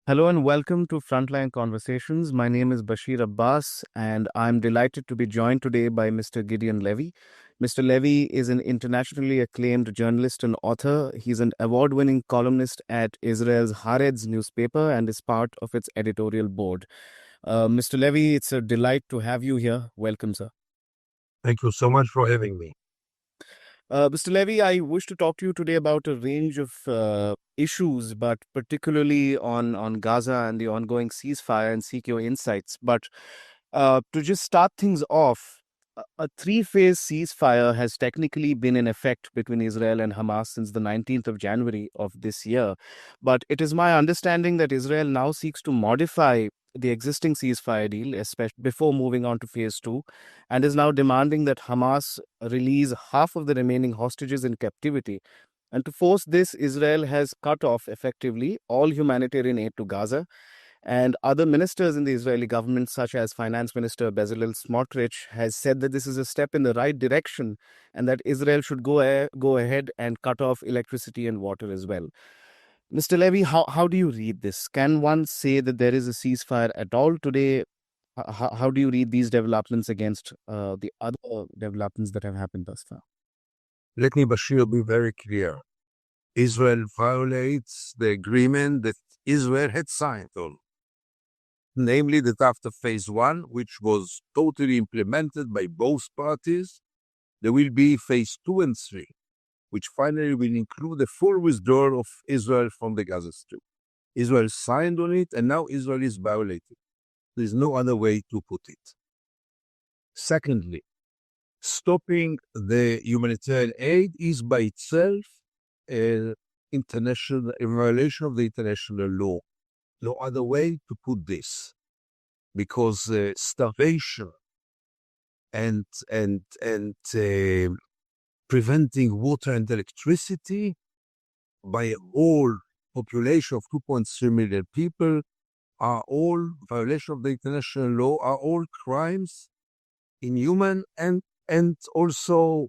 Hello and welcome to Frontline Conversations. My name is Bashir Abbas, and I'm delighted to be joined today by Mr. Gideon Levy. Mr. Levy is an internationally acclaimed journalist and author. He's an award-winning columnist at Israel's Haaretz newspaper and is part of its editorial board. Mr. Levy, it's a delight to have you here. Welcome, sir. Thank you so much for having me. Mr. Levy, I wish to talk to you today about a range of issues, but particularly on Gaza and the ongoing ceasefire and seek your insights. But to just start things off, a three-phase ceasefire has technically been in effect between Israel and Hamas since the 19th of January of this year. But it is my understanding that Israel now seeks to modify the existing ceasefire deal, especially before moving on to phase two, and is now demanding that Hamas release half of the remaining hostages in captivity. And to force this, Israel has cut off effectively all humanitarian aid to Gaza. And other ministers in the Israeli government, such as Finance Minister Bezalel Smotrich, has said that this is a step in the right direction and that Israel should go ahead and cut off electricity and water as well. Mr. Levy, how do you read this? Can one say that there is a ceasefire at all today? How do you read these developments against the other developments that have happened thus far? Let me, Bashir, be very clear. Israel violates the agreement that Israel had signed on. Namely, that after phase one, which was totally implemented by both parties, there will be phase two and three, which finally will include the full withdrawal of Israel from the Gaza Strip. Israel signed on it, and now Israel is violating. There is no other way to put it. Secondly, stopping the humanitarian aid is by itself a violation of the international law. No other way to put this, because starvation and preventing water and electricity by a whole population of 2.3 million people are all violation of the international law, are all crimes, inhuman, and also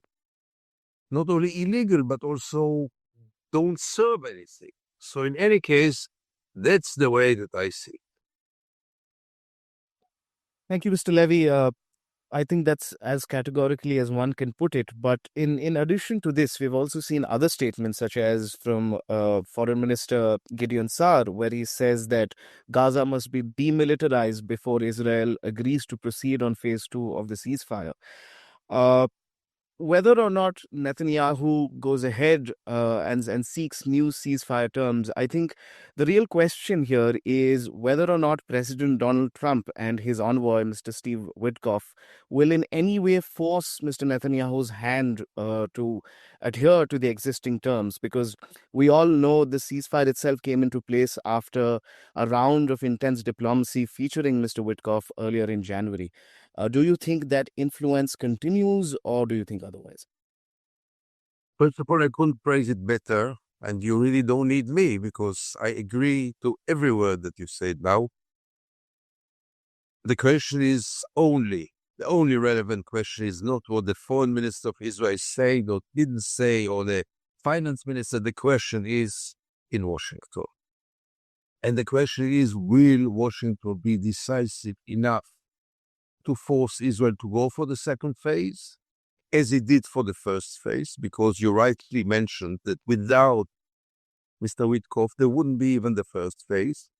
not only illegal, but also don't serve anything. So in any case, that's the way that I see it. Thank you, Mr. Levy. I think that's as categorically as one can put it. But in addition to this, we've also seen other statements, such as from Foreign Minister Gideon Saar, where he says that Gaza must be demilitarized before Israel agrees to proceed on phase two of the ceasefire. Whether or not Netanyahu goes ahead and seeks new ceasefire terms, I think the real question here is whether or not President Donald Trump and his envoy, Mr. Steve Witkoff, will in any way force Mr. Netanyahu's hand to adhere to the existing terms, because we all know the ceasefire itself came into place after a round of intense diplomacy featuring Mr. Witkoff earlier in January. Do you think that influence continues, or do you think otherwise? First of all, I couldn't phrase it better, and you really don't need me, because I agree to every word that you said now. The question is the only relevant question is not what the foreign minister of Israel said or didn't say, or the finance minister. The question is in Washington. And the question is, will Washington be decisive enough to force Israel to go for the second phase, as it did for the first phase? Because you rightly mentioned that without Mr. Witkoff, there wouldn't be even the first phase.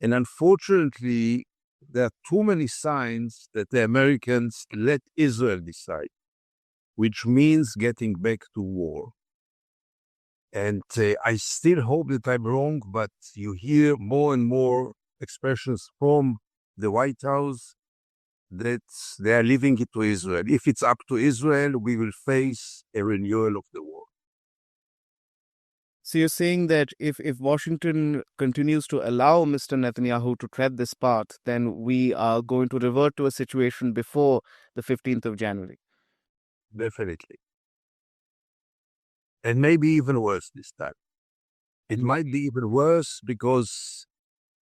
And unfortunately, there are too many signs that the Americans let Israel decide, which means getting back to war. And I still hope that I'm wrong, but you hear more and more expressions from the White House that they are leaving it to Israel. If it's up to Israel, we will face a renewal of the war. So you're saying that if Washington continues to allow Mr. Netanyahu to tread this path, then we are going to revert to a situation before the 15th of January. Definitely. And maybe even worse this time. It might be even worse because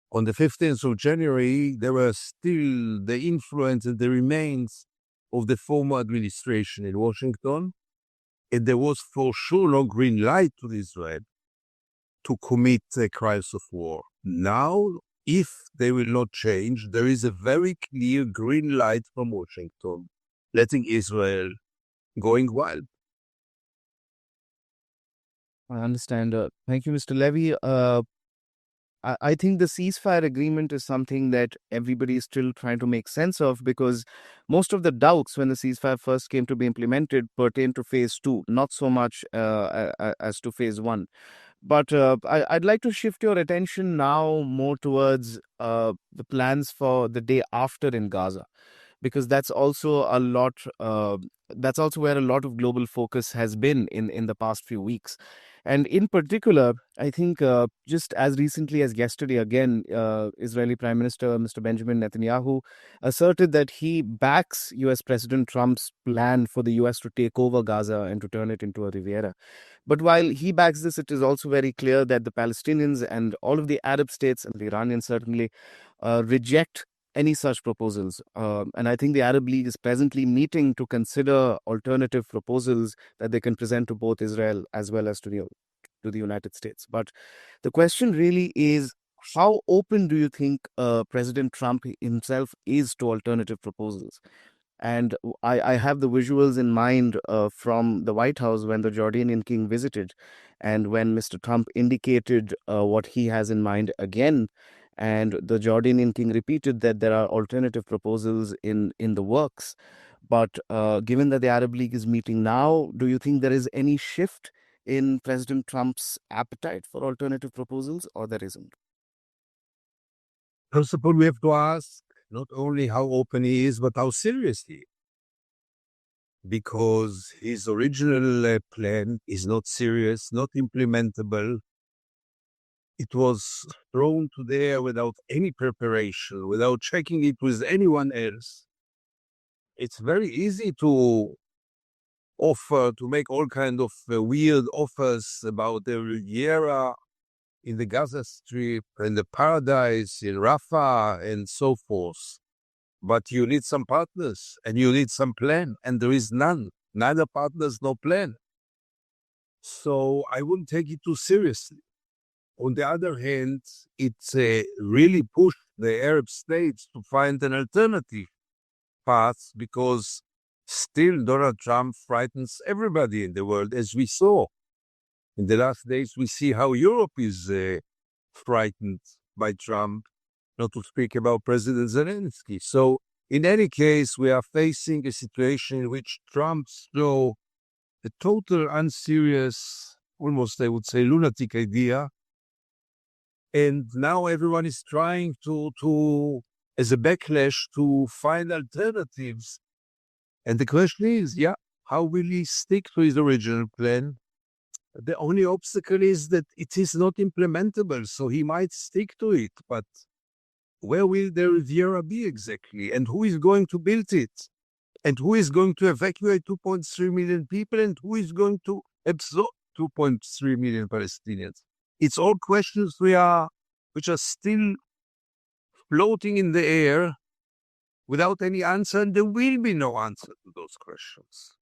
on the 15th of January, there were still the influence and the remains of the former administration in Washington. And there was for sure no green light to Israel to commit crimes of war. Now, if they will not change, there is a very clear green light from Washington, letting Israel going wild. I understand. Thank you, Mr. Levy. I think the ceasefire agreement is something that everybody is still trying to make sense of, because most of the doubts when the ceasefire first came to be implemented pertain to phase two, not so much as to phase one. But I'd like to shift your attention now more towards the plans for the day after in Gaza, because that's also a lot. That's also where a lot of global focus has been in the past few weeks, and in particular, I think just as recently as yesterday, again, Israeli Prime Minister Mr. Benjamin Netanyahu asserted that he backs U.S. President Trump's plan for the U.S. to take over Gaza and to turn it into a Riviera. But while he backs this, it is also very clear that the Palestinians and all of the Arab states and the Iranians certainly reject any such proposals. And I think the Arab League is presently meeting to consider alternative proposals that they can present to both Israel as well as to the United States. But the question really is, how open do you think President Trump himself is to alternative proposals? And I have the visuals in mind from the White House when the Jordanian king visited, and when Mr. Trump indicated what he has in mind again. And the Jordanian king repeated that there are alternative proposals in the works. But given that the Arab League is meeting now, do you think there is any shift in President Trump's appetite for alternative proposals, or there isn't? First of all, we have to ask not only how open he is, but how serious he is. Because his original plan is not serious, not implementable. It was thrown to there without any preparation, without checking it with anyone else. It's very easy to offer, to make all kind of weird offers about the Riviera in the Gaza Strip and the paradise in Rafah and so forth. But you need some partners and you need some plan, and there is none. Neither partners, no plan. So I wouldn't take it too seriously. On the other hand, it really pushed the Arab states to find an alternative path, because still Donald Trump frightens everybody in the world, as we saw. In the last days, we see how Europe is frightened by Trump, not to speak about President Zelensky. So in any case, we are facing a situation in which Trump saw a total unserious, almost I would say lunatic idea. And now everyone is trying to as a backlash, to find alternatives. And the question is, how will he stick to his original plan? The only obstacle is that it is not implementable, so he might stick to it, but where will the Riviera be exactly? And who is going to build it? And who is going to evacuate 2.3 million people? And who is going to absorb 2.3 million Palestinians? It's all questions which are still floating in the air without any answer, and there will be no answer to those questions.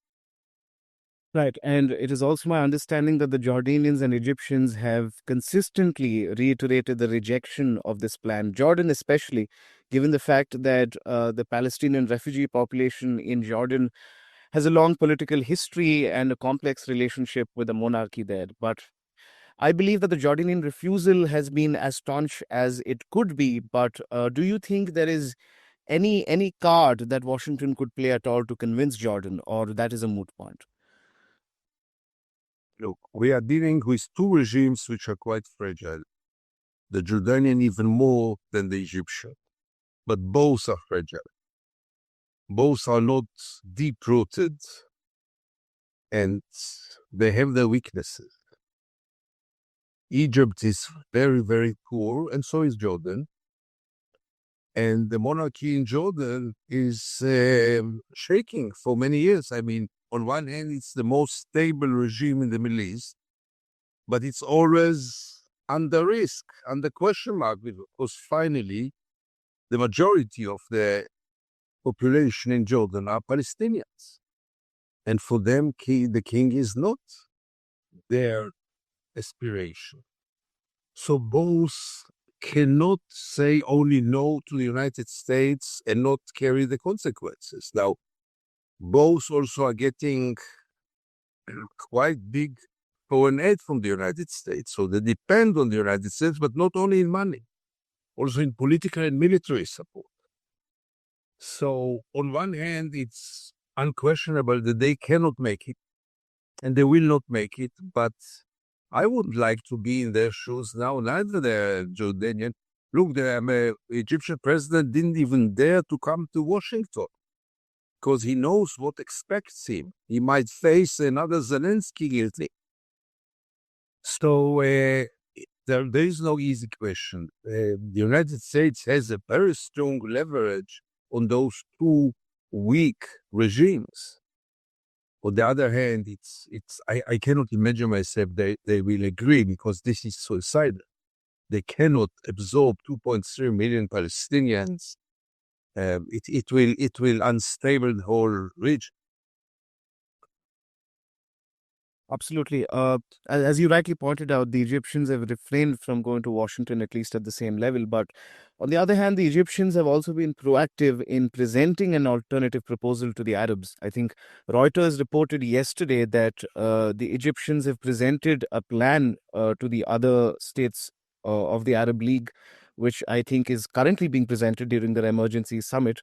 Right. And it is also my understanding that the Jordanians and Egyptians have consistently reiterated the rejection of this plan. Jordan, especially, given the fact that the Palestinian refugee population in Jordan has a long political history and a complex relationship with the monarchy there. But I believe that the Jordanian refusal has been as staunch as it could be. But do you think there is any card that Washington could play at all to convince Jordan, or that is a moot point? Look, we are dealing with two regimes which are quite fragile. The Jordanian even more than the Egyptian. But both are fragile. Both are not deep-rooted, and they have their weaknesses. Egypt is very, very poor, and so is Jordan. And the monarchy in Jordan is shaking for many years. I mean, on one hand, it's the most stable regime in the Middle East, but it's always under risk, under question mark, because finally, the majority of the population in Jordan are Palestinians. And for them, the king is not their aspiration. So both cannot say only no to the United States and not carry the consequences. Now, both also are getting quite big foreign aid from the United States. So they depend on the United States, but not only in money, also in political and military support. So on one hand, it's unquestionable that they cannot make it and they will not make it, but I would like to be in their shoes now. Neither the Jordanian. Look, the Egyptian president didn't even dare to come to Washington because he knows what expects him. He might face another Zelensky guilty. So there is no easy question. The United States has a very strong leverage on those two weak regimes. On the other hand, I cannot imagine myself they will agree because this is suicidal. They cannot absorb 2.3 million Palestinians. It will unstable the whole region. Absolutely. As you rightly pointed out, the Egyptians have refrained from going to Washington, at least at the same level. But on the other hand, the Egyptians have also been proactive in presenting an alternative proposal to the Arabs. I think Reuters reported yesterday that the Egyptians have presented a plan to the other states of the Arab League, which I think is currently being presented during their emergency summit,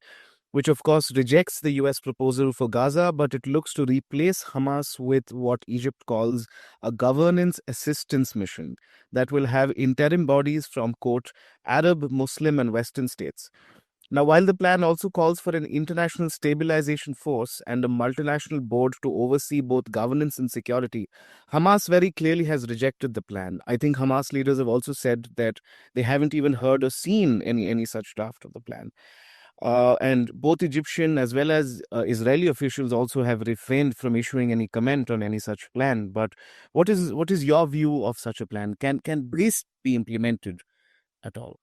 which of course rejects the US proposal for Gaza, but it looks to replace Hamas with what Egypt calls a governance assistance mission that will have interim bodies from, quote, Arab, Muslim, and Western states. Now, while the plan also calls for an international stabilization force and a multinational board to oversee both governance and security, Hamas very clearly has rejected the plan. I think Hamas leaders have also said that they haven't even heard or seen any such draft of the plan. And both Egyptian as well as Israeli officials also have refrained from issuing any comment on any such plan. But what is your view of such a plan? Can this be implemented at all?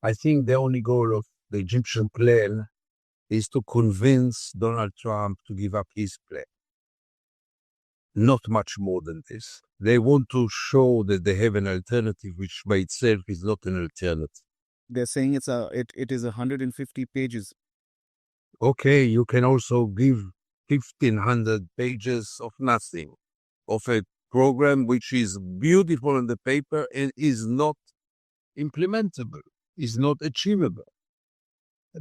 I think the only goal of the Egyptian plan is to convince Donald Trump to give up his plan. Not much more than this. They want to show that they have an alternative, which by itself is not an alternative. They're saying it is 150 pages. Okay, you can also give 1,500 pages of nothing, of a program which is beautiful on the paper and is not implementable, is not achievable,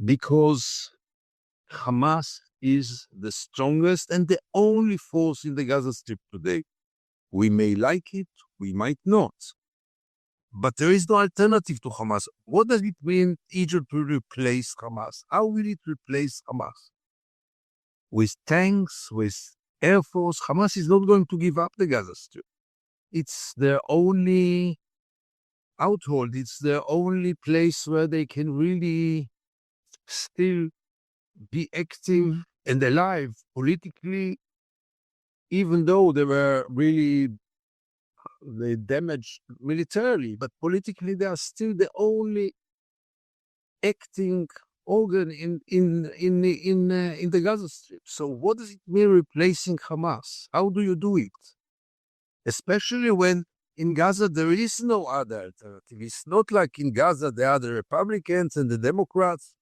because Hamas is the strongest and the only force in the Gaza Strip today. We may like it, we might not. But there is no alternative to Hamas. What does it mean Egypt will replace Hamas? How will it replace Hamas? With tanks, with air force? Hamas is not going to give up the Gaza Strip. It's their only outhold. It's their only place where they can really still be active and alive politically, even though they damaged militarily, but politically they are still the only acting organ in the Gaza Strip. So what does it mean replacing Hamas? How do you do it? Especially when in Gaza there is no other alternative. It's not like in Gaza there are the Republicans and the Democrats,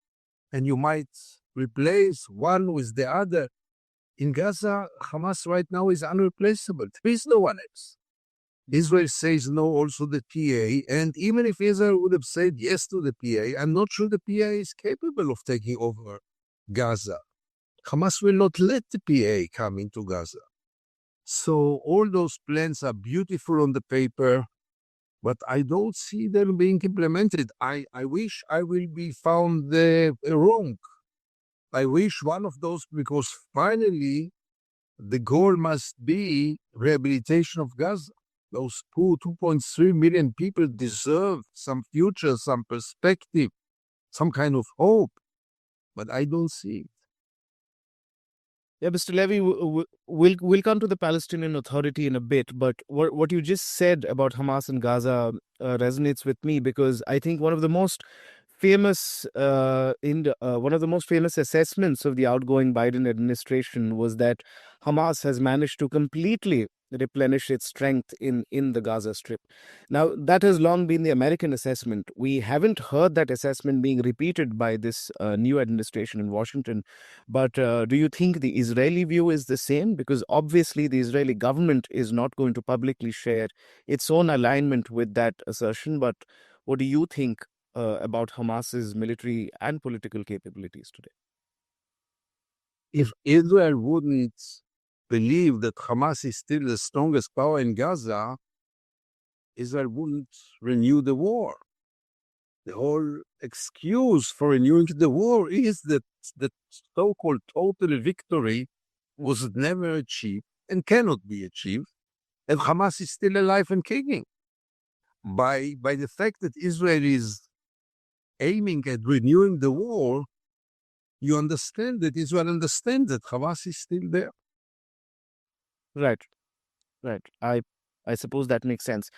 and you might replace one with the other. In Gaza, Hamas right now is unreplaceable. There is no one else. Israel says no also the PA, and even if Israel would have said yes to the PA, I'm not sure the PA is capable of taking over Gaza. Hamas will not let the PA come into Gaza. So all those plans are beautiful on the paper, but I don't see them being implemented. I wish I will be found wrong. I wish one of those, because finally the goal must be rehabilitation of Gaza. Those poor 2.3 million people deserve some future, some perspective, some kind of hope, but I don't see it. Yeah, Mr. Levy, we'll come to the Palestinian Authority in a bit, but what you just said about Hamas and Gaza resonates with me, because I think one of the most famous one of the most famous assessments of the outgoing Biden administration was that Hamas has managed to completely replenish its strength in the Gaza Strip. Now, that has long been the American assessment. We haven't heard that assessment being repeated by this new administration in Washington. But do you think the Israeli view is the same? Because obviously, the Israeli government is not going to publicly share its own alignment with that assertion. But what do you think about Hamas's military and political capabilities today? If Israel wouldn't believe that Hamas is still the strongest power in Gaza, Israel wouldn't renew the war. The whole excuse for renewing the war is that the so-called total victory was never achieved and cannot be achieved, and Hamas is still alive and kicking. By the fact that Israel is aiming at renewing the war, you understand that Israel understands that Hamas is still there. Right, right. I suppose that makes sense.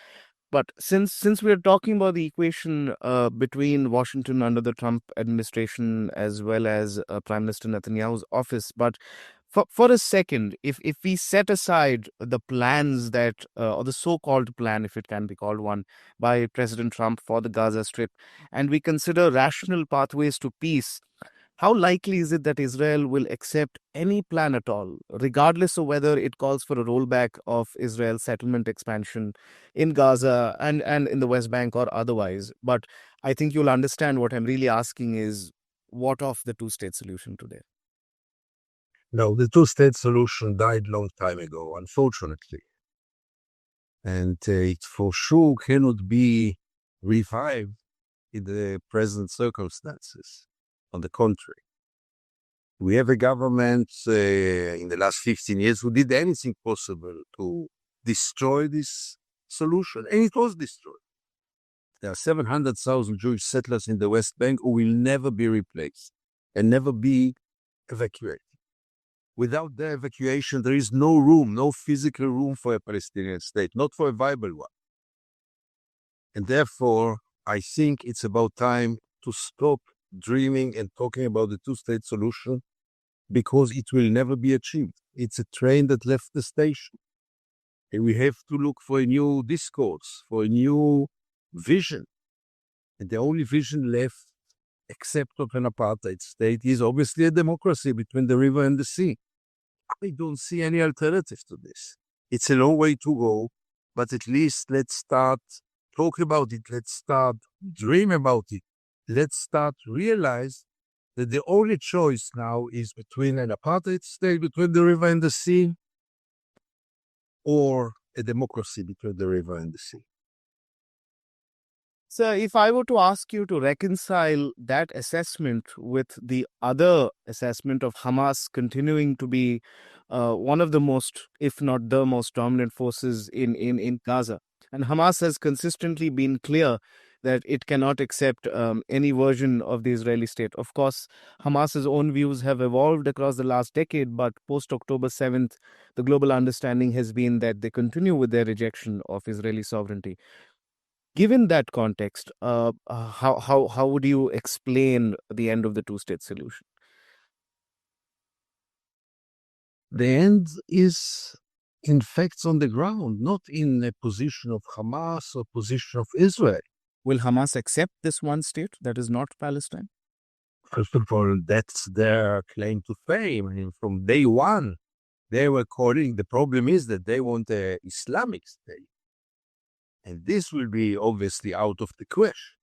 But since we're talking about the equation between Washington under the Trump administration as well as Prime Minister Netanyahu's office, but for a second, if we set aside the plans that or the so-called plan, if it can be called one, by President Trump for the Gaza Strip, and we consider rational pathways to peace, how likely is it that Israel will accept any plan at all, regardless of whether it calls for a rollback of Israel's settlement expansion in Gaza and in the West Bank or otherwise? But I think you'll understand what I'm really asking is what of the two-state solution today? No, the two-state solution died long time ago, unfortunately. And it for sure cannot be revived in the present circumstances. On the contrary, we have a government in the last 15 years who did anything possible to destroy this solution, and it was destroyed. There are 700,000 Jewish settlers in the West Bank who will never be replaced and never be evacuated. Without their evacuation, there is no room, no physical room for a Palestinian state, not for a viable one. And therefore, I think it's about time to stop dreaming and talking about the two-state solution, because it will never be achieved. It's a train that left the station. And we have to look for a new discourse, for a new vision. And the only vision left, except of an apartheid state, is obviously a democracy between the river and the sea. I don't see any alternative to this. It's a long way to go, but at least let's start talk about it. Let's start dream about it. Let's start realize that the only choice now is between an apartheid state between the river and the sea or a democracy between the river and the sea. So, if I were to ask you to reconcile that assessment with the other assessment of Hamas continuing to be one of the most, if not the most dominant forces in Gaza, and Hamas has consistently been clear that it cannot accept any version of the Israeli state. Of course, Hamas's own views have evolved across the last decade, but post October 7th, the global understanding has been that they continue with their rejection of Israeli sovereignty. Given that context, how would you explain the end of the two-state solution? The end is in facts on the ground, not in a position of Hamas or position of Israel. Will Hamas accept this one state that is not Palestine? First of all, that's their claim to fame. I mean, from day one, they were calling, the problem is that they want an Islamic state. And this will be obviously out of the question.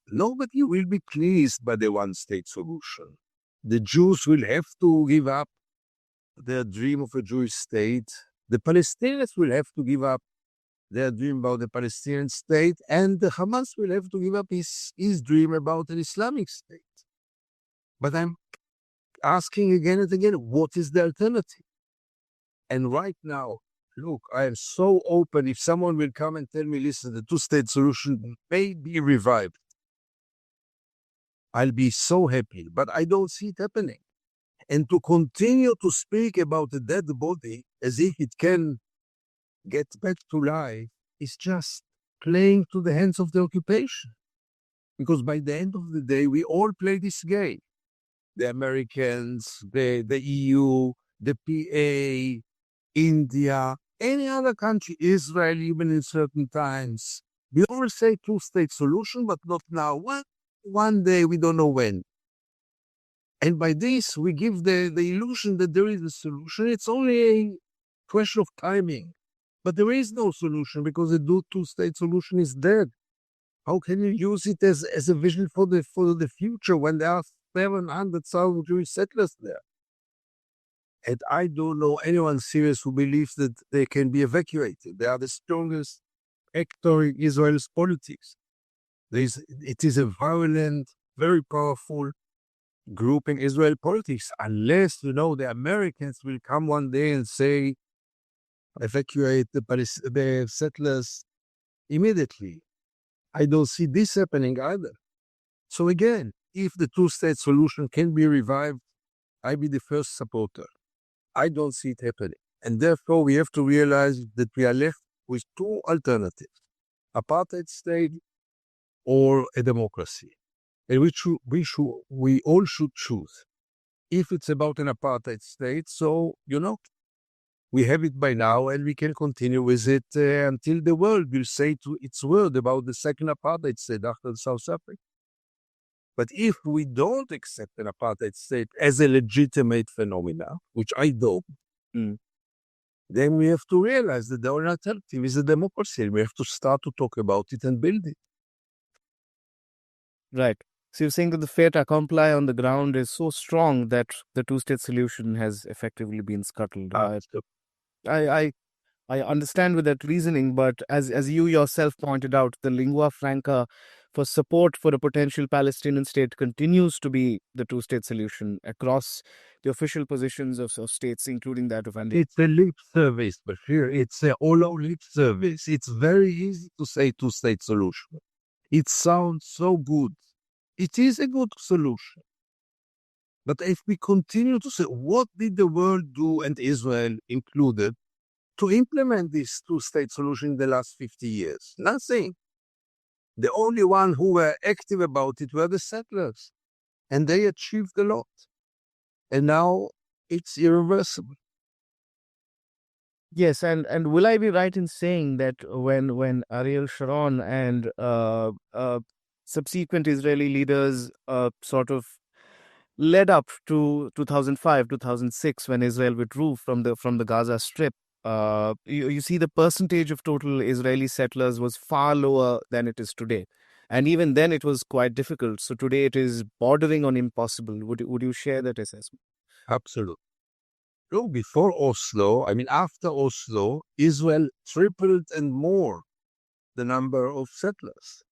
Nobody will be pleased by the one-state solution. The Jews will have to give up their dream of a Jewish state. The Palestinians will have to give up their dream about the Palestinian state, and the Hamas will have to give up his dream about an Islamic state. But I'm asking again and again, what is the alternative? And right now, look, I am so open. If someone will come and tell me, listen, the two-state solution may be revived, I'll be so happy, but I don't see it happening. And to continue to speak about a dead body as if it can get back to life is just playing to the hands of the occupation. Because by the end of the day, we all play this game. The Americans, the EU, the PA, India, any other country, Israel, even in certain times. We always say two-state solution, but not now. One day, we don't know when. And by this, we give the illusion that there is a solution. It's only a question of timing. But there is no solution because the two-state solution is dead. How can you use it as a vision for the future when there are 700,000 Jewish settlers there? And I don't know anyone serious who believes that they can be evacuated. They are the strongest actor in Israel's politics. It is a violent, very powerful group in Israel politics, unless, the Americans will come one day and say, evacuate the settlers immediately. I don't see this happening either. So again, if the two-state solution can be revived, I'll be the first supporter. I don't see it happening. And therefore, we have to realize that we are left with two alternatives, apartheid state or a democracy. And we all should choose. If it's about an apartheid state, so, we have it by now and we can continue with it until the world will say its word about the second apartheid state after South Africa. But if we don't accept an apartheid state as a legitimate phenomenon, which I don't, then we have to realize that the only alternative is a democracy. And we have to start to talk about it and build it. Right. So you're saying that the fait accompli on the ground is so strong that the two-state solution has effectively been scuttled. I understand with that reasoning, but as you yourself pointed out, the lingua franca for support for a potential Palestinian state continues to be the two-state solution across the official positions of states, including that of India. It's a lip service, Bashir. It's a hollow lip service. It's very easy to say two-state solution. It sounds so good. It is a good solution. But if we continue to say, what did the world do, and Israel included, to implement this two-state solution in the last 50 years? Nothing. The only one who were active about it were the settlers. And they achieved a lot. And now it's irreversible. Yes, and will I be right in saying that when Ariel Sharon and subsequent Israeli leaders sort of led up to 2005, 2006, when Israel withdrew from the Gaza Strip, you see the percentage of total Israeli settlers was far lower than it is today. And even then, it was quite difficult. So today, it is bordering on impossible. Would you share that assessment? Absolutely. So before Oslo, after Oslo, Israel tripled and more the number of settlers.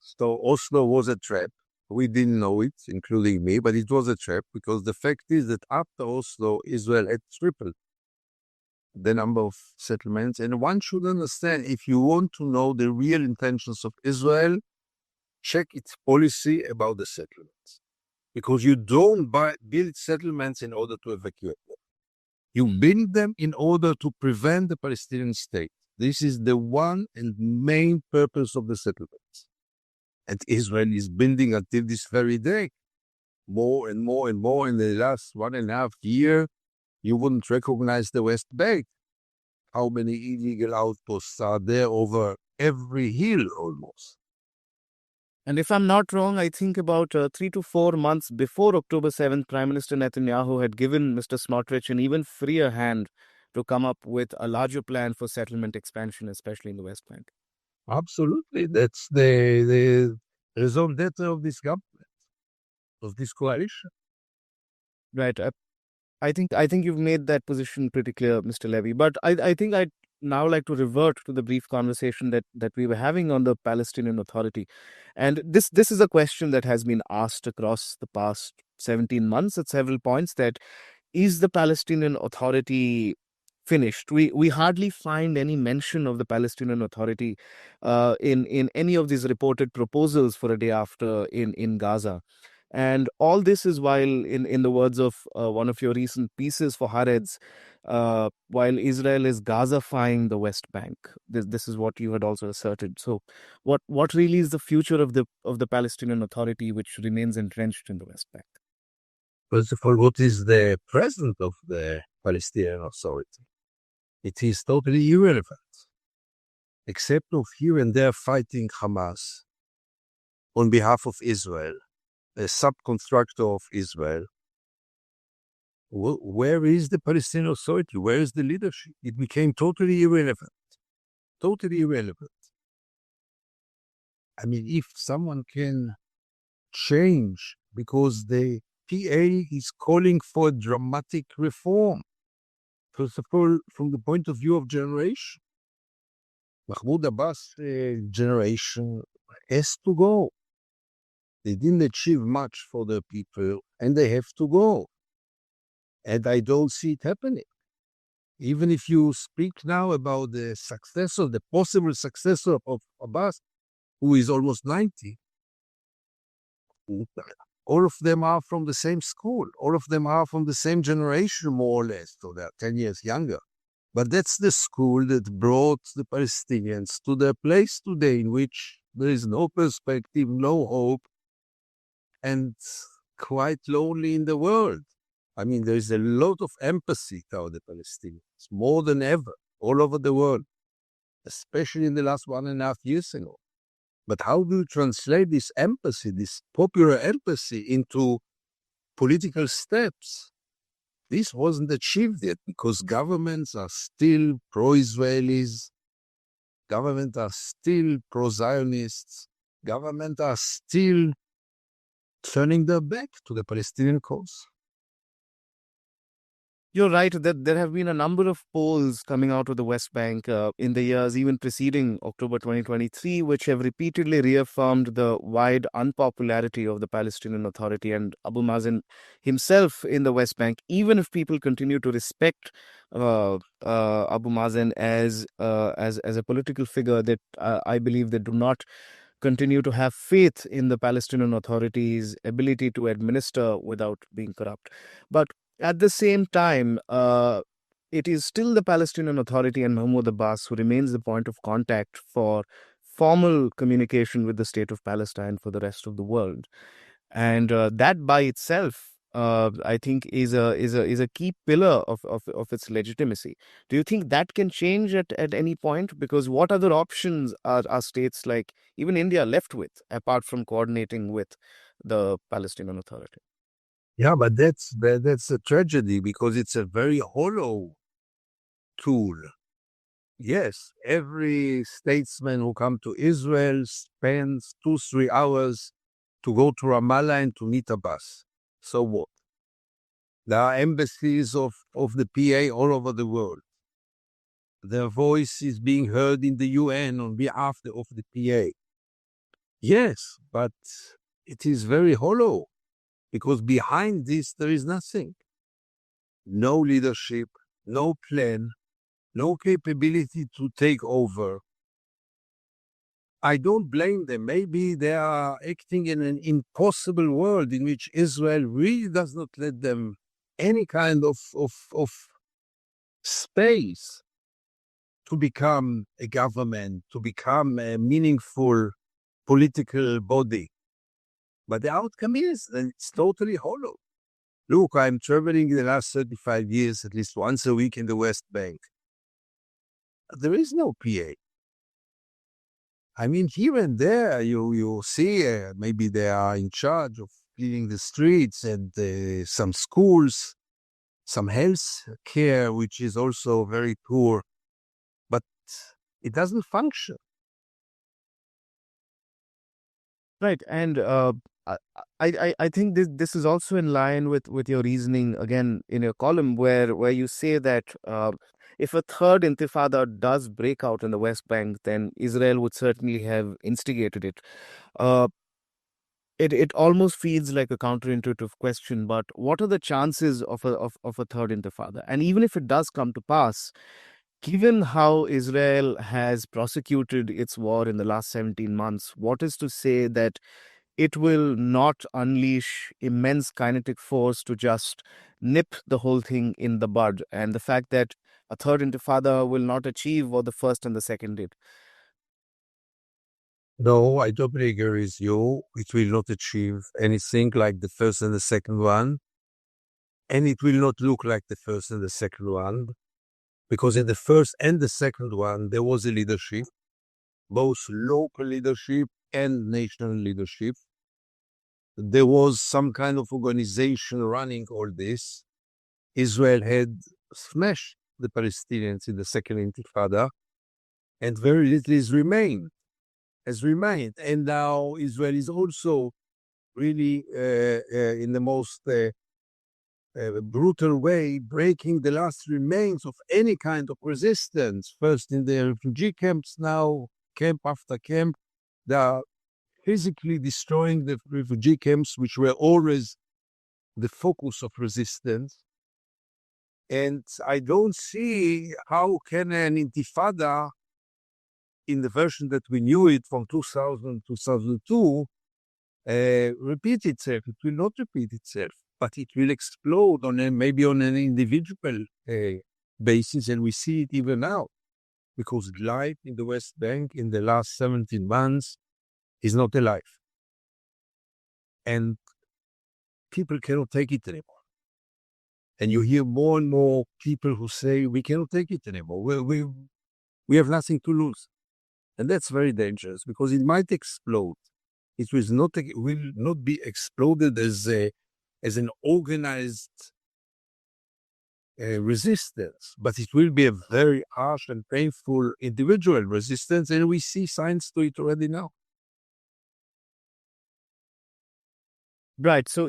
So Oslo was a trap. We didn't know it, including me, but it was a trap because the fact is that after Oslo, Israel had tripled the number of settlements. And one should understand, if you want to know the real intentions of Israel, check its policy about the settlements. Because you don't build settlements in order to evacuate them. You build them in order to prevent the Palestinian state. This is the one and main purpose of the settlements. And Israel is building until this very day. More and more and more in the last 1.5 years, you wouldn't recognize the West Bank. How many illegal outposts are there over every hill almost? And if I'm not wrong, I think about 3 to 4 months before October 7th, Prime Minister Netanyahu had given Mr. Smotrich an even freer hand to come up with a larger plan for settlement expansion, especially in the West Bank. Absolutely. That's the raison d'etre of this government, of this coalition. Right. I think you've made that position pretty clear, Mr. Levy. But I think I'd now like to revert to the brief conversation that we were having on the Palestinian Authority. And this is a question that has been asked across the past 17 months at several points, that is the Palestinian Authority finished? We hardly find any mention of the Palestinian Authority in any of these reported proposals for a day after in Gaza. And all this is while, in the words of one of your recent pieces for Haaretz, while Israel is Gazafying the West Bank. This is what you had also asserted. So, what really is the future of the Palestinian Authority, which remains entrenched in the West Bank? First of all, what is the present of the Palestinian Authority? It is totally irrelevant, except of here and there fighting Hamas on behalf of Israel, a subcontractor of Israel. Where is the Palestinian Authority? Where is the leadership? It became totally irrelevant. Totally irrelevant. I mean, if someone can change because the PA is calling for a dramatic reform, first of all, from the point of view of generation, Mahmoud Abbas generation has to go. They didn't achieve much for the people, and they have to go. And I don't see it happening. Even if you speak now about the successor, the possible successor of Abbas, who is almost 90, all of them are from the same school. All of them are from the same generation, more or less, so they're 10 years younger. But that's the school that brought the Palestinians to the place today in which there is no perspective, no hope, and quite lonely in the world. I mean, there is a lot of empathy toward the Palestinians, more than ever, all over the world, especially in the last 1.5 years ago. But how do you translate this empathy, this popular empathy, into political steps? This wasn't achieved yet because governments are still pro-Israelis, governments are still pro-Zionists, governments are still turning their back to the Palestinian cause. You're right that there have been a number of polls coming out of the West Bank in the years even preceding October 2023, which have repeatedly reaffirmed the wide unpopularity of the Palestinian Authority and Abu Mazen himself in the West Bank, even if people continue to respect Abu Mazen as a political figure that I believe they do not continue to have faith in the Palestinian Authority's ability to administer without being corrupt. But at the same time, it is still the Palestinian Authority and Mahmoud Abbas who remains the point of contact for formal communication with the state of Palestine for the rest of the world, and that by itself, I think, is a key pillar of its legitimacy. Do you think that can change at any point? Because what other options are states like even India left with apart from coordinating with the Palestinian Authority? Yeah, but that's a tragedy because it's a very hollow tool. Yes, every statesman who comes to Israel spends 2-3 hours to go to Ramallah and to meet Abbas. So what? There are embassies of the PA all over the world. Their voice is being heard in the UN on behalf of the PA. Yes, but it is very hollow because behind this there is nothing. No leadership, no plan, no capability to take over. I don't blame them. Maybe they are acting in an impossible world in which Israel really does not let them any kind of space to become a government, to become a meaningful political body. But the outcome is that it's totally hollow. Look, I'm traveling in the last 35 years, at least once a week in the West Bank. There is no PA. I mean, here and there, you see maybe they are in charge of cleaning the streets and some schools, some health care, which is also very poor, but it doesn't function. Right, and I think this is also in line with your reasoning again in your column where you say that if a third intifada does break out in the West Bank, then Israel would certainly have instigated it. Uh, it almost feels like a counterintuitive question, but what are the chances of a third intifada? And even if it does come to pass, given how Israel has prosecuted its war in the last 17 months, what is to say that it will not unleash immense kinetic force to just nip the whole thing in the bud. And the fact that a third intifada will not achieve what the first and the second did. No, I totally agree with you. It will not achieve anything like the first and the second one. And it will not look like the first and the second one. Because in the first and the second one, there was a leadership, both local leadership and national leadership. There was some kind of organization running all this. Israel had smashed the Palestinians in the second intifada, and very little has remained. And now Israel is also really in the most brutal way breaking the last remains of any kind of resistance. First in the refugee camps, now camp after camp. They are physically destroying the refugee camps, which were always the focus of resistance. And I don't see how can an intifada in the version that we knew it from 2000, 2002, repeat itself. It will not repeat itself, but it will explode maybe on an individual basis. And we see it even now, because life in the West Bank in the last 17 months is not alive. And people cannot take it anymore. And you hear more and more people who say, we cannot take it anymore. We have nothing to lose. And that's very dangerous, because it might explode. It will not be exploded as an organized resistance, but it will be a very harsh and painful individual resistance. And we see signs to it already now. Right. So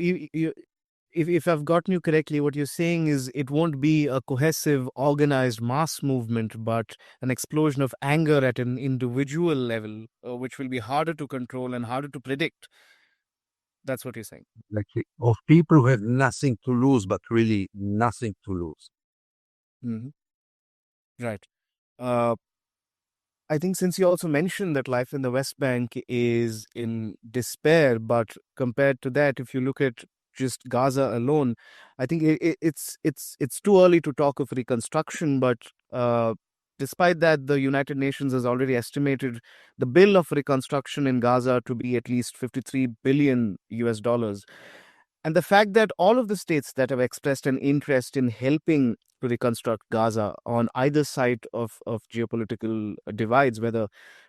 if I've gotten you correctly, what you're saying is it won't be a cohesive, organized mass movement, but an explosion of anger at an individual level, which will be harder to control and harder to predict. That's what you're saying. Like, of people who have nothing to lose, but really nothing to lose. Mm-hmm. Right. I think since you also mentioned that life in the West Bank is in despair, but compared to that, if you look at just Gaza alone, I think it's too early to talk of reconstruction. But despite that, the United Nations has already estimated the bill of reconstruction in Gaza to be at least 53 billion US dollars. And the fact that all of the states that have expressed an interest in helping to reconstruct Gaza on either side of geopolitical divides, whether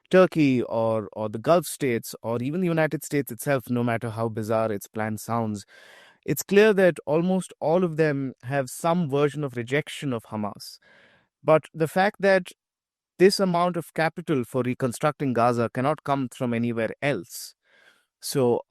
Turkey or the Gulf states or even the United States itself, no matter how bizarre its plan sounds, it's clear that almost all of them have some version of rejection of Hamas. But the fact that this amount of capital for reconstructing Gaza cannot come from anywhere else. So,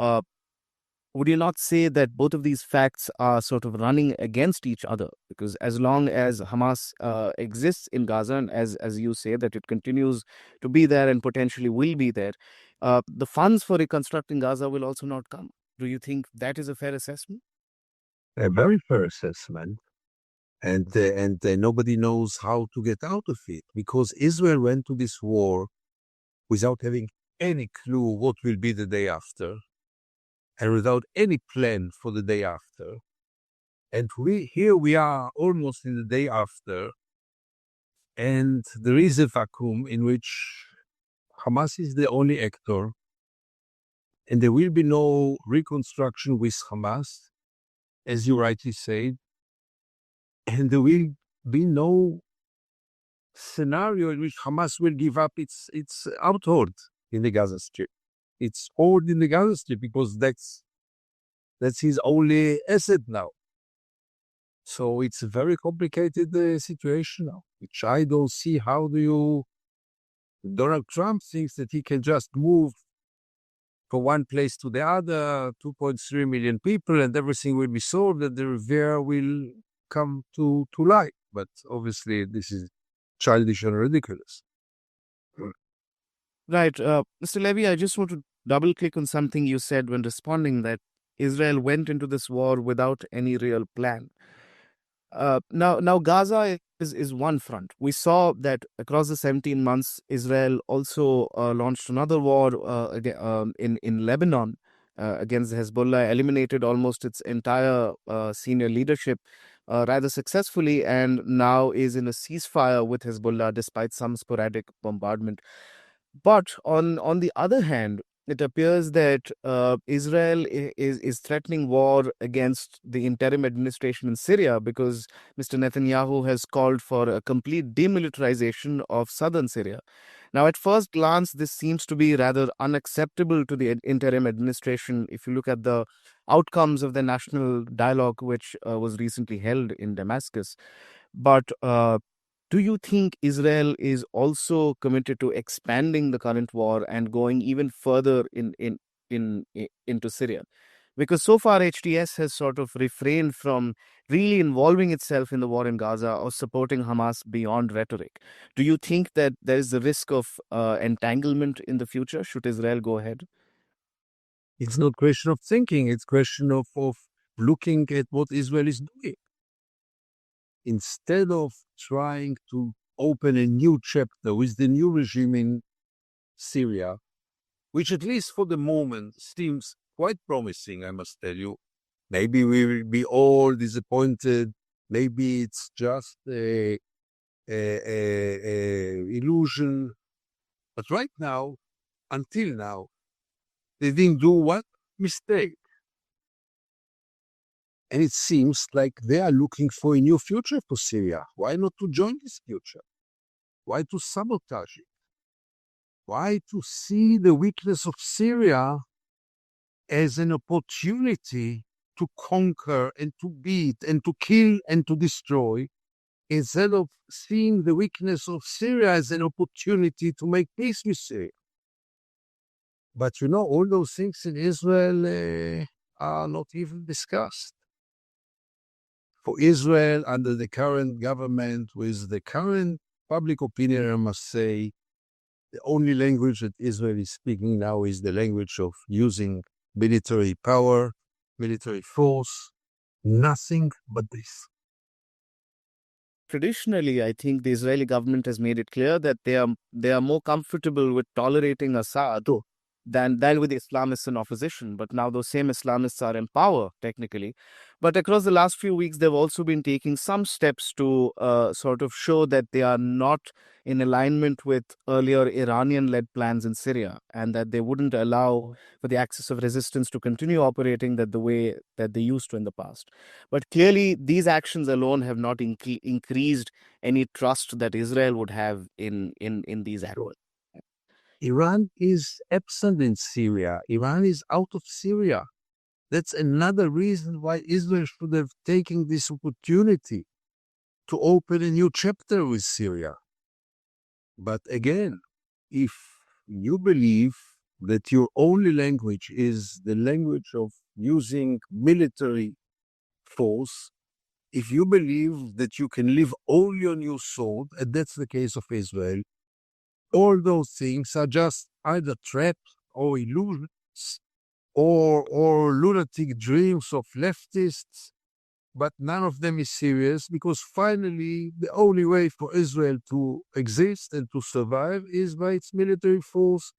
would you not say that both of these facts are sort of running against each other? Because as long as Hamas exists in Gaza, and as you say that it continues to be there and potentially will be there, the funds for reconstructing Gaza will also not come. Do you think that is a fair assessment? A very fair assessment. And nobody knows how to get out of it, because Israel went to this war without having any clue what will be the day after, and without any plan for the day after. And we are almost in the day after, and there is a vacuum in which Hamas is the only actor, and there will be no reconstruction with Hamas, as you rightly said, and there will be no scenario in which Hamas will give up its outhold in the Gaza Strip. Its hold in the Gaza Strip, because that's his only asset now. So it's a very complicated situation now, which I don't see how Donald Trump thinks that he can just move from one place to the other, 2.3 million people, and everything will be solved, and the Riviera will come to light. But obviously this is childish and ridiculous. Right. Mr. Levy, I just want to double click on something you said when responding that Israel went into this war without any real plan. Now Gaza is one front. We saw that across the 17 months, Israel also launched another war in Lebanon, against Hezbollah, eliminated almost its entire senior leadership rather successfully, and now is in a ceasefire with Hezbollah despite some sporadic bombardment. But on the other hand, it appears that Israel is threatening war against the interim administration in Syria because Mr. Netanyahu has called for a complete demilitarization of southern Syria. Now, at first glance, this seems to be rather unacceptable to the interim administration if you look at the outcomes of the national dialogue, which was recently held in Damascus. But do you think Israel is also committed to expanding the current war and going even further into Syria? Because so far HTS has sort of refrained from really involving itself in the war in Gaza or supporting Hamas beyond rhetoric. Do you think that there is the risk of entanglement in the future should Israel go ahead? It's not question of thinking, it's question of looking at what Israel is doing. Instead of trying to open a new chapter with the new regime in Syria, which at least for the moment seems quite promising, I must tell you. Maybe we will be all disappointed. Maybe it's just a illusion. But right now, until now, they didn't do what? Mistake. And it seems like they are looking for a new future for Syria. Why not to join this future? Why to sabotage it? Why to see the weakness of Syria as an opportunity to conquer and to beat and to kill and to destroy, instead of seeing the weakness of Syria as an opportunity to make peace with Syria? But all those things in Israel are not even discussed. For Israel, under the current government, with the current public opinion, I must say, the only language that Israel is speaking now is the language of using military power, military force, nothing but this. Traditionally, I think the Israeli government has made it clear that they are more comfortable with tolerating Assad than with the Islamists in opposition. But now those same Islamists are in power, technically. But across the last few weeks, they've also been taking some steps to sort of show that they are not in alignment with earlier Iranian-led plans in Syria, and that they wouldn't allow for the axis of resistance to continue operating the way that they used to in the past. But clearly, these actions alone have not increased any trust that Israel would have in these actions. Iran is absent in Syria. Iran is out of Syria. That's another reason why Israel should have taken this opportunity to open a new chapter with Syria. But again, if you believe that your only language is the language of using military force, if you believe that you can live only on your sword, and that's the case of Israel, all those things are just either traps or illusions or lunatic dreams of leftists, but none of them is serious, because finally the only way for Israel to exist and to survive is by its military force.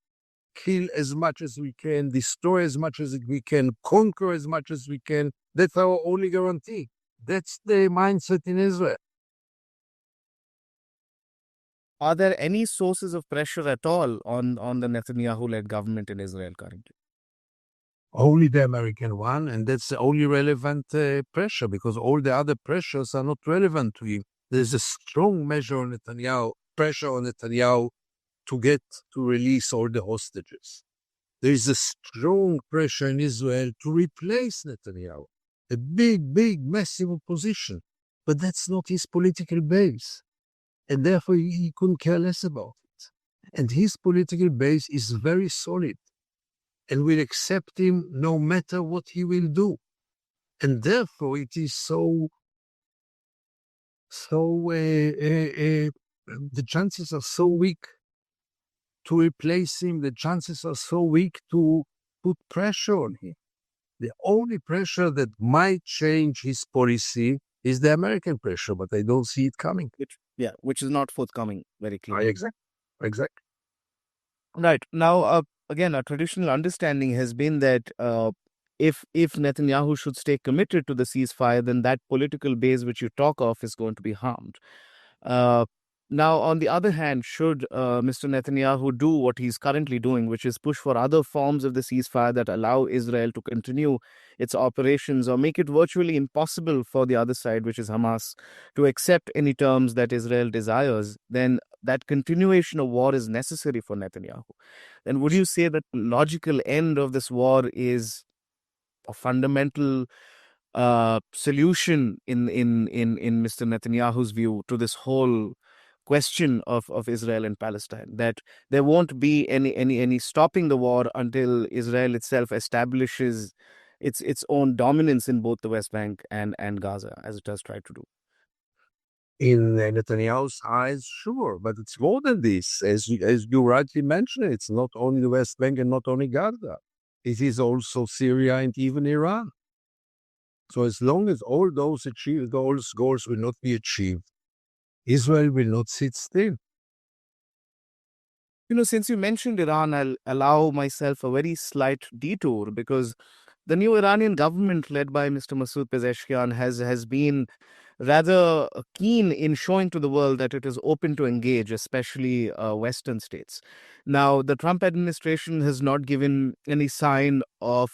Kill as much as we can, destroy as much as we can, conquer as much as we can. That's our only guarantee. That's the mindset in Israel. Are there any sources of pressure at all on the Netanyahu-led government in Israel currently? Only the American one, and that's the only relevant pressure, because all the other pressures are not relevant to him. There's a strong pressure on Netanyahu to release all the hostages. There is a strong pressure in Israel to replace Netanyahu. A big, massive opposition. But that's not his political base. And therefore he couldn't care less about it. And his political base is very solid and will accept him no matter what he will do. And therefore it is the chances are so weak to replace him. The chances are so weak to put pressure on him. The only pressure that might change his policy is the American pressure, but I don't see it coming. Which is not forthcoming very clearly. Exactly. Right. Now, again, a traditional understanding has been that if Netanyahu should stay committed to the ceasefire, then that political base which you talk of is going to be harmed. Uh, Now, on the other hand, should Mr. Netanyahu do what he's currently doing, which is push for other forms of the ceasefire that allow Israel to continue its operations or make it virtually impossible for the other side, which is Hamas, to accept any terms that Israel desires, then that continuation of war is necessary for Netanyahu. Then would you say that the logical end of this war is a fundamental solution in Mr. Netanyahu's view to this whole question of Israel and Palestine, that there won't be any stopping the war until Israel itself establishes its own dominance in both the West Bank and Gaza, as it has tried to do? In Netanyahu's eyes, sure, but it's more than this. As you rightly mentioned, it's not only the West Bank and not only Gaza. It is also Syria and even Iran. So as long as all those goals will not be achieved, Israel will not sit still. Since you mentioned Iran, I'll allow myself a very slight detour because the new Iranian government led by Mr. Masoud Pezeshkian has been rather keen in showing to the world that it is open to engage, especially Western states. Now, the Trump administration has not given any sign of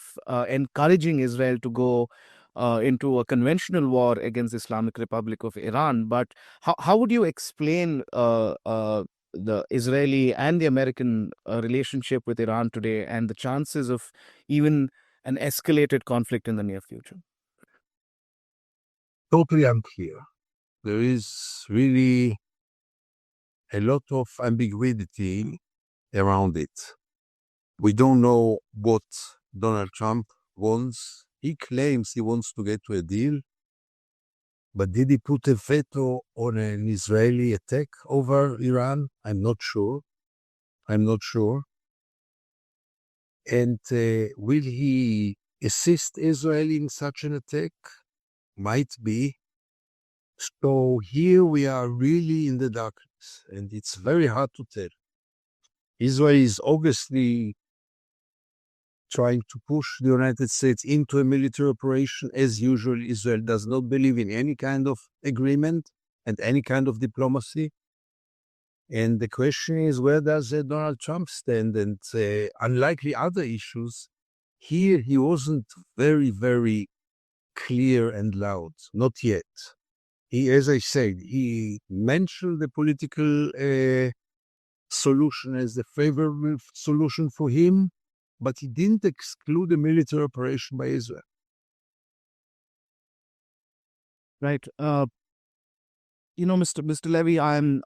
encouraging Israel to go into a conventional war against the Islamic Republic of Iran. But how would you explain the Israeli and the American relationship with Iran today and the chances of even an escalated conflict in the near future? Totally unclear. There is really a lot of ambiguity around it. We don't know what Donald Trump wants. He claims he wants to get to a deal, but did he put a veto on an Israeli attack over Iran? I'm not sure. I'm not sure. And will he assist Israel in such an attack? Might be. So here we are really in the darkness, and it's very hard to tell. Israel is obviously trying to push the United States into a military operation. As usual, Israel does not believe in any kind of agreement and any kind of diplomacy. And the question is, where does Donald Trump stand? And unlikely other issues, here he wasn't very, very clear and loud, not yet. He, as I said, he mentioned the political solution as the favorable solution for him, but he didn't exclude a military operation by Israel. Right. Mr. Levy, I'm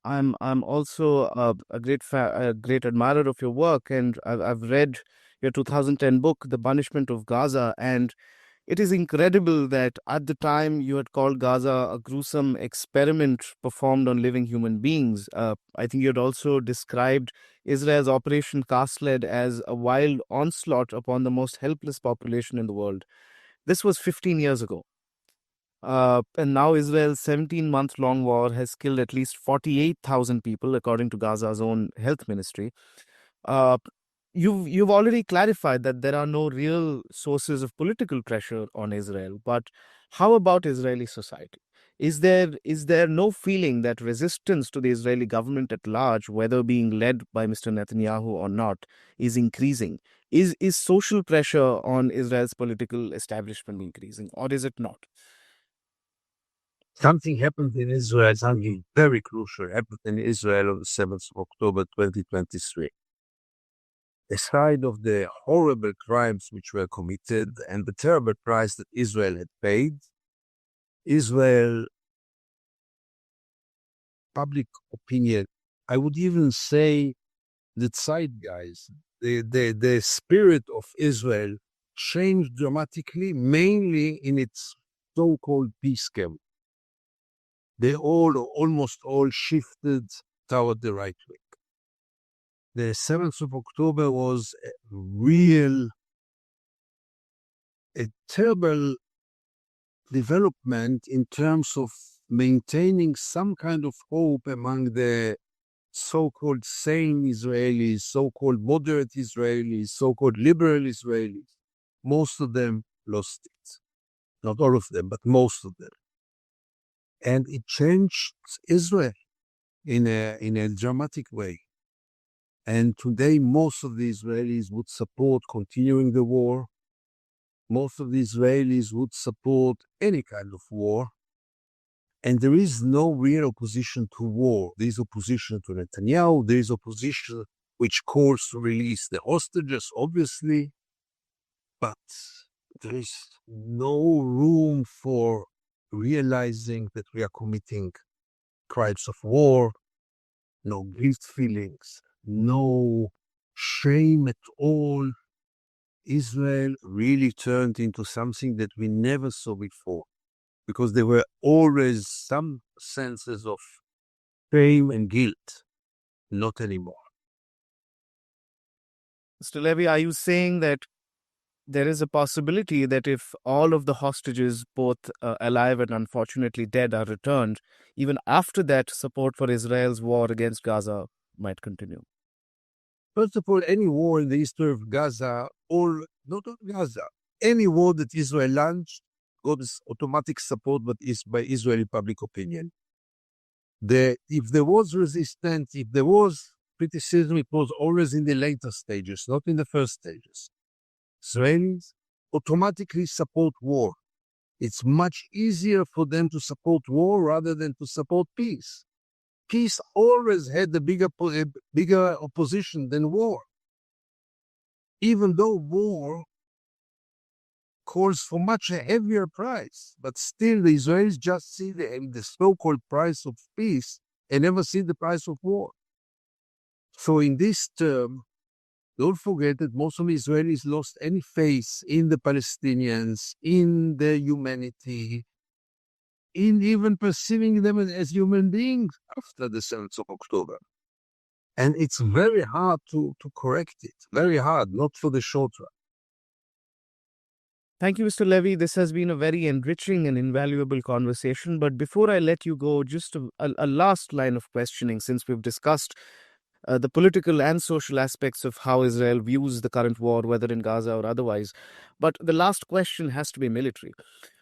also a great admirer of your work, and I've read your 2010 book, The Punishment of Gaza, and it is incredible that at the time you had called Gaza a gruesome experiment performed on living human beings. I think you had also described Israel's Operation Cast-Lead as a wild onslaught upon the most helpless population in the world. This was 15 years ago. And now Israel's 17-month-long war has killed at least 48,000 people, according to Gaza's own health ministry. Uh, you've already clarified that there are no real sources of political pressure on Israel, but how about Israeli society? Is there no feeling that resistance to the Israeli government at large, whether being led by Mr. Netanyahu or not, is increasing? Is social pressure on Israel's political establishment increasing, or is it not? Something happened in Israel, something very crucial happened in Israel on the 7th of October 2023. Aside of the horrible crimes which were committed and the terrible price that Israel had paid, Israel public opinion, I would even say the zeitgeist, the spirit of Israel changed dramatically, mainly in its so-called peace camp. They almost all shifted toward the right wing. The 7th of October was a terrible development in terms of maintaining some kind of hope among the so-called sane Israelis, so-called moderate Israelis, so-called liberal Israelis, most of them lost it. Not all of them, but most of them. And it changed Israel in a dramatic way. And today, most of the Israelis would support continuing the war. Most of the Israelis would support any kind of war. And there is no real opposition to war. There is opposition to Netanyahu. There is opposition which calls to release the hostages, obviously. But there is no room for realizing that we are committing crimes of war, no guilt feelings, no shame at all. Israel really turned into something that we never saw before, because there were always some senses of shame and guilt, not anymore. Mr. Levy, are you saying that there is a possibility that if all of the hostages, both alive and unfortunately dead, are returned, even after that, support for Israel's war against Gaza might continue? First of all, any war in the history of Gaza, or not only Gaza, any war that Israel launched got automatic support by Israeli public opinion. If there was resistance, if there was criticism, it was always in the later stages, not in the first stages. Israelis automatically support war. It's much easier for them to support war rather than to support peace. Peace always had a bigger opposition than war. Even though war calls for much a heavier price, but still the Israelis just see the so-called price of peace and never see the price of war. So in this term, don't forget that most of the Israelis lost any faith in the Palestinians, in their humanity, in even perceiving them as human beings after the 7th of October. And it's very hard to correct it. Very hard, not for the short run. Thank you, Mr. Levy. This has been a very enriching and invaluable conversation. But before I let you go, just a last line of questioning, since we've discussed the political and social aspects of how Israel views the current war, whether in Gaza or otherwise. But the last question has to be military.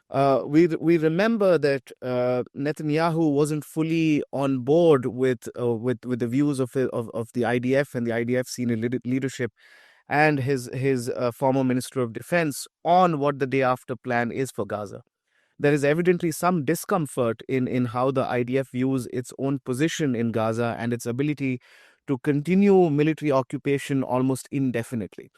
We remember that Netanyahu wasn't fully on board with the views of the IDF and the IDF senior leadership and his former Minister of Defense on what the day after plan is for Gaza. There is evidently some discomfort in how the IDF views its own position in Gaza and its ability to continue military occupation almost indefinitely.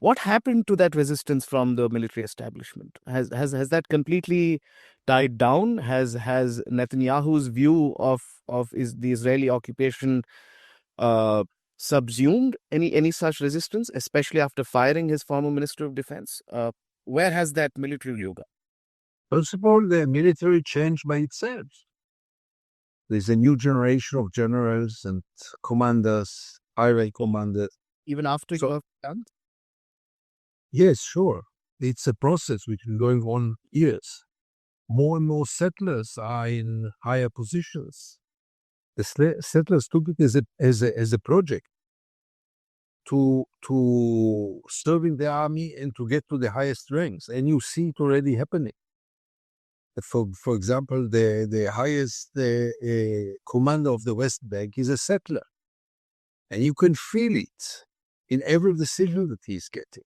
What happened to that resistance from the military establishment? Has that completely died down? Has Netanyahu's view of is the Israeli occupation uh, subsumed any such resistance, especially after firing his former Minister of Defense? Where has that military view gone? First of all, the military changed by itself. There's a new generation of generals and commanders, high-rank commanders. Even after you have done? Yes, sure. It's a process which is going on years. More and more settlers are in higher positions. The settlers took it as a project to serve in the army and to get to the highest ranks. And you see it already happening. For example, the highest commander of the West Bank is a settler. And you can feel it in every decision that he's getting.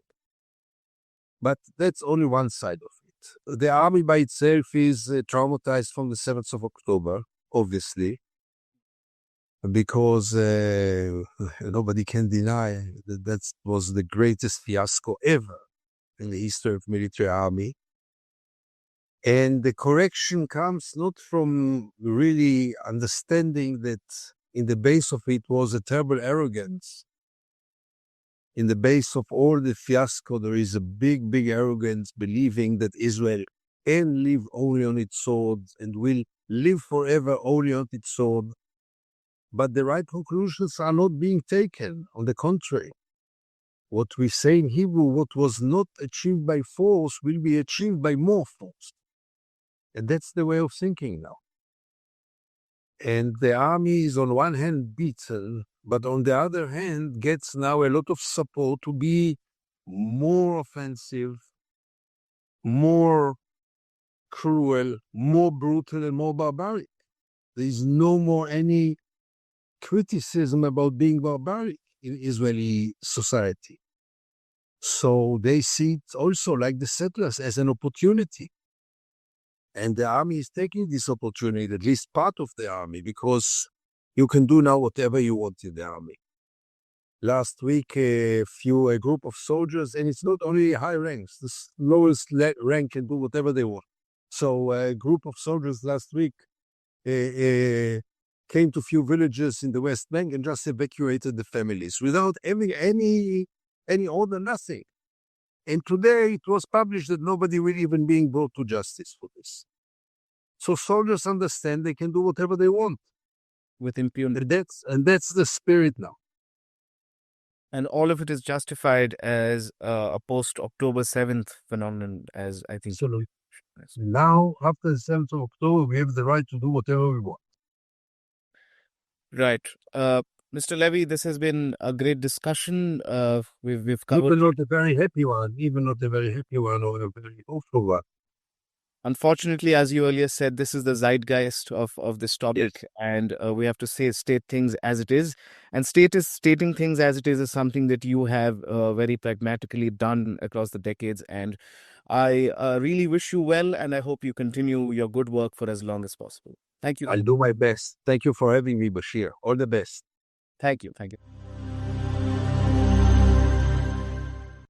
But that's only one side of it. The army by itself is traumatized from the 7th of October, obviously, because nobody can deny that was the greatest fiasco ever in the history of military army. And the correction comes not from really understanding that in the base of it was a terrible arrogance. In the base of all the fiasco, there is a big, big arrogance believing that Israel can live only on its sword and will live forever only on its sword. But the right conclusions are not being taken. On the contrary, what we say in Hebrew, what was not achieved by force will be achieved by more force. And that's the way of thinking now. And the army is on one hand beaten, but on the other hand gets now a lot of support to be more offensive, more cruel, more brutal, and more barbaric. There is no more any criticism about being barbaric in Israeli society. So they see it also, like the settlers, as an opportunity. And the army is taking this opportunity, at least part of the army, because you can do now whatever you want in the army. Last week, a group of soldiers, and it's not only high ranks, the lowest rank can do whatever they want. So a group of soldiers last week came to a few villages in the West Bank and just evacuated the families without any order, nothing. And today it was published that nobody will even being brought to justice for this. So soldiers understand they can do whatever they want with impunity. And that's the spirit now. And all of it is justified as a post-October 7th phenomenon, as I think. Absolutely. Now, after the 7th of October, we have the right to do whatever we want. Right. Mr. Levy, this has been a great discussion. We've covered. Even not a very happy one, or a very hopeful one. Unfortunately, as you earlier said, this is the zeitgeist of this topic, Yes. and we have to state things as it is. And stating things as it is something that you have very pragmatically done across the decades. And I really wish you well, and I hope you continue your good work for as long as possible. Thank you. I'll do my best. Thank you for having me, Bashir. All the best. Thank you. Thank you.